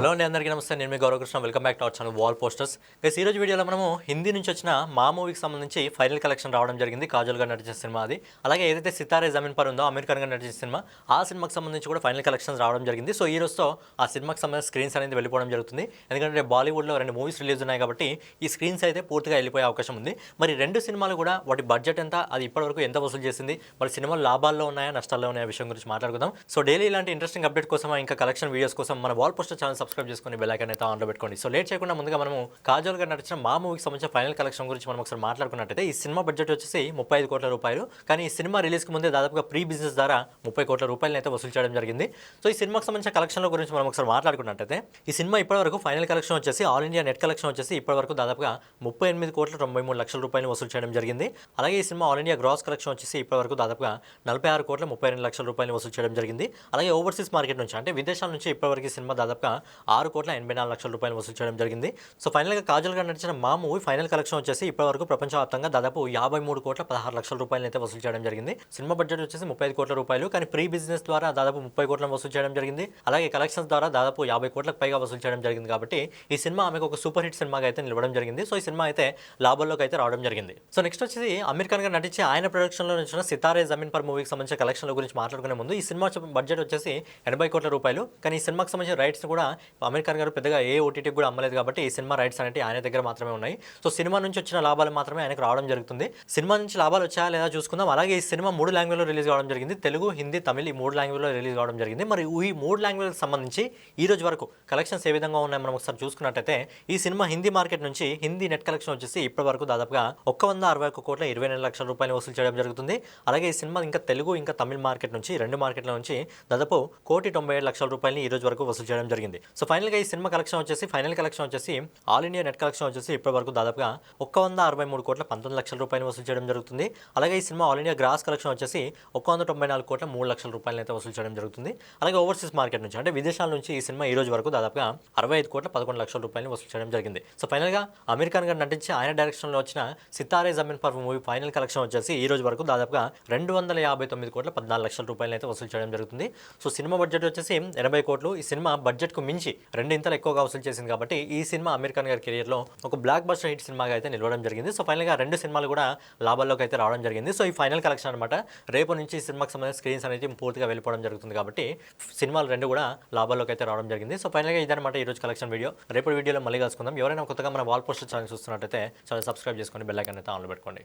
Hello అండి, అందరికీ నమస్తే. నేను మీ Gauravakrishna. Welcome back to our channel wall posters. Guys ఈ రోజు వీడియోలో మనము హిందీ నుంచి వచ్చిన మా మూవీకి సంబంధించి ఫైనల్ కలెక్షన్ రావడం జరిగింది. కాజల్ గారు నటించిన సినిమా అది. అలాగే ఏదైతే సితారే జమీన్ పర్ ఉందో అమీర్ ఖాన్ గారు నటించిన సినిమా, ఆ సినిమాకి సంబంధించి కూడా ఫైనల్ కలెక్షన్స్ రావడం జరిగింది. సో ఈ రోజుతో ఆ సినిమాకి సంబంధించిన స్క్రీన్స్ అనేది వెళ్ళిపోవడం జరుగుతుంది. ఎందుకంటే బాలీవుడ్లో 2 మూవీస్ రిలీజ్ ఉన్నాయి కాబట్టి ఈ స్క్రీన్స్ అయితే పూర్తిగా వెళ్ళిపోయే అవకాశం ఉంది. మరి 2 సినిమాలు కూడా వాటి బడ్జెట్ ఎంత, అది ఇప్పటివరకు ఎంత వసూలు చేసింది, మరి సినిమాలు లాభాల్లో ఉన్నాయా నష్టాల్లో ఉన్నాయా విషయం గురించి మాట్లాడుకుందాం. సో డైలీ ఇలాంటి ఇంట్రెస్టింగ్ అప్డేట్ కోసం, ఇంకా కలెక్షన్ వీడియోస్ కోసం మన వాల్ పోస్టర్ ఛానల్ సబ్స్క్రైబ్ చేసుకొని బెల్ ఐకాన్ అయితే ఆన్లో పెట్టుకోండి. సో లేట్ చేయకుండా ముందుగా మనము కాజల్ గారు నటించిన మా మూవీకి సంబంధించిన ఫైనల్ కలెక్షన్ గురించి మనం ఒకసారి మాట్లాడుకున్నట్టయితే, ఈ సినిమా బడ్జెట్ వచ్చేసి 35 కోట్ల రూపాయలు. కానీ ఈ సినిమా రిలీజ్కి ముందే దాదాపుగా ప్రీ బిజినెస్ ద్వారా 30 కోట్ల రూపాయలను అయితే వసూలు చేయడం జరిగింది. సో ఈ సినిమాకి సంబంధించిన కలెక్షన్ల గురించి మనం ఒకసారి మాట్లాడుకున్నట్టయితే, ఈ సినిమా ఇప్పటివరకు ఫైనల్ కలెక్షన్ వచ్చేసి ఆల్ ఇండియా నెట్ కలెక్షన్ వచ్చేసి ఇప్పటివరకు దాదాపుగా 38 కోట్ల 93 లక్షల రూపాయలు వసూలు చేయడం జరిగింది. అలాగే ఈ cinema all India gross collection వచ్చేసి ఇప్పటివరకు దాదాపుగా 46 కోట్ల 32 లక్షల రూపాయలు వసూలు చేయడం జరిగింది. అలాగే ఓవర్సీస్ మార్కెట్ నుంచి, అంటే విదేశాల నుంచి ఇప్పటివరకు ఈ సినిమా దాదాపుగా 6 కోట్ల 84 లక్షల రూపాయలు వసూలు చేయడం జరిగింది. సో ఫైనల్గా కాజల్ గారు నటించిన మా మూవీ ఫైనల్ కలెక్షన్ వచ్చేసి ఇప్పటివరకు ప్రపంచవ్యాప్తంగా దాదాపు 53 కోట్ల 16 లక్షల రూపాయలు అయితే వసూలు చేయడం జరిగింది. సినిమా బడ్జెట్ వచ్చేసి 35 కోట్ల రూపాయలు. కానీ ప్రీ బిజినెస్ ద్వారా దాదాపు 30 కోట్లను వసూలు చేయడం జరిగింది. అలాగే కలెక్షన్స్ ద్వారా దాదాపు 50 కోట్లకు పైగా వసూలు చేయడం జరిగింది. కాబట్టి ఈ సినిమా ఆమెకు ఒక సూపర్ హిట్ సినిమాగా అయితే నిలవడం జరిగింది. సో ఈ సినిమా అయితే లాభాల్లోకి అయితే రావడం జరిగింది. సో నెక్స్ట్ వచ్చేసి అమీర్ ఖాన్ గారు నటించి ఆయన ప్రొడక్షన్లో నడిచిన సితారే జమీన్ పర్ మూవీకి సంబంధించిన కలెక్షన్ల గురించి మాట్లాడుకునే ముందు, ఈ సినిమా బడ్జెట్ వచ్చేసి 80 కోట్ల రూపాయలు. కానీ ఈ సినిమాకి సంబంధించిన రైట్స్ కూడా అమీర్ ఖాన్ గారు పెద్దగా ఏ ఓటీటీకి కూడా అమ్మలేదు కాబట్టి ఈ సినిమా రైట్స్ అనేవి ఆయన దగ్గర మాత్రమే ఉన్నాయి. సో సినిమా నుంచి వచ్చిన లాభాలు మాత్రమే ఆయనకు రావడం జరుగుతుంది. సినిమా నుంచి లాభాలు వచ్చాయా లేదా చూసుకుందాం. అలాగే ఈ సినిమా 3 లాంగ్వేజ్లో రిలీజ్ కావడం జరిగింది. తెలుగు, హిందీ, తమిళ్ ఈ 3 లాంగ్వేజ్లో రిలీజ్ కావడం జరిగింది. మరి ఈ 3 లాంగ్వేజ్కి సంబంధించి ఈ రోజు వరకు కలెక్షన్స్ ఏ విధంగా ఉన్నాయి మనం ఒకసారి చూసుకున్నట్టయితే, ఈ సినిమా హిందీ మార్కెట్ నుంచి హిందీ నెట్ కలెక్షన్ వచ్చేసి ఇప్పటి వరకు దాదాపుగా 161 కోట్ల 24 లక్షల రూపాయలు వసూలు చేయడం జరుగుతుంది. అలాగే ఈ సినిమా ఇంకా తెలుగు ఇంకా తమిళ్ మార్కెట్ నుంచి 2 మార్కెట్ల నుంచి దాదాపు 1,97 లక్షల రూపాయలని ఈ రోజు వరకు వసూలు చేయడం జరిగింది. సో ఫైనల్గా ఈ సినిమా కలెక్షన్ వచ్చేసి ఫైనల్ కలెక్షన్ వచ్చేసి ఆల్ ఇండియా నెట్ కలెక్షన్ వచ్చేసి ఇప్పటి వరకు దాదాపుగా 163 కోట్ల 19 లక్షల రూపాయలు వసూలు చేయడం జరుగుతుంది. అలాగే ఈ cinema all India gross collection వచ్చేసి 194 కోట్ల 3 లక్షల రూపాయలు అయితే వసూలు చేయడం జరుగుతుంది. అలాగే ఓవర్సీస్ మార్కెట్ నుంచి, అంటే విదేశాల నుంచి ఈ సినిమా ఈ రోజు వరకు దాదాపుగా 65 కోట్ల 11 లక్షల రూపాయలు వసూలు చేయడం జరిగింది. సో ఫైనల్గా అమీర్ ఖాన్ గారు నటించి ఆయన డైరెక్షన్లో వచ్చిన Sitare Zameen Par movie final collection వచ్చేసి ఈ రోజు వరకు దాదాపుగా 259 కోట్ల 14 లక్షల రూపాయలు అయితే వసూలు చేయడం జరుగుతుంది. సో సినిమా బడ్జెట్ వచ్చేసి 80 కోట్లు. ఈ సినిమా బడ్జెట్కు మించి 2 ఇంతలు ఎక్కువగా వసూలు చేసింది కాబట్టి ఈ సినిమా అమీర్ ఖాన్ గారి కెరియర్లో ఒక బ్లాక్ బస్టర్ హిట్ సినిమాగా అయితే నిలవడం జరిగింది. సో ఫైనల్గా 2 సినిమాలు కూడా లాభాల్లోకి అయితే రావడం జరిగింది. సో ఈ ఫైనల్ కలెక్షన్ అనమాట. రేపు నుంచి ఈ సినిమాకి సంబంధించిన స్క్రీన్స్ అనేది పూర్తిగా వెళ్ళిపోవడం జరుగుతుంది కాబట్టి సినిమాలు 2 కూడా లాభాల్లోకి అయితే రావడం జరిగింది. సో ఫైనల్గా ఇదనమాట ఈ రోజు కలెక్షన్ వీడియో. రేపు వీడియోలో మళ్ళీ కలుసుకుందాం. ఎవరైనా కొత్తగా మన వాల్ పోస్టర్ ఛానల్ చూస్తున్నట్టయితే ఛానల్ సబ్స్క్రైబ్ చేసుకొని బెల్ ఐకాన్ అయితే ఆన్లో పెట్టుకోండి.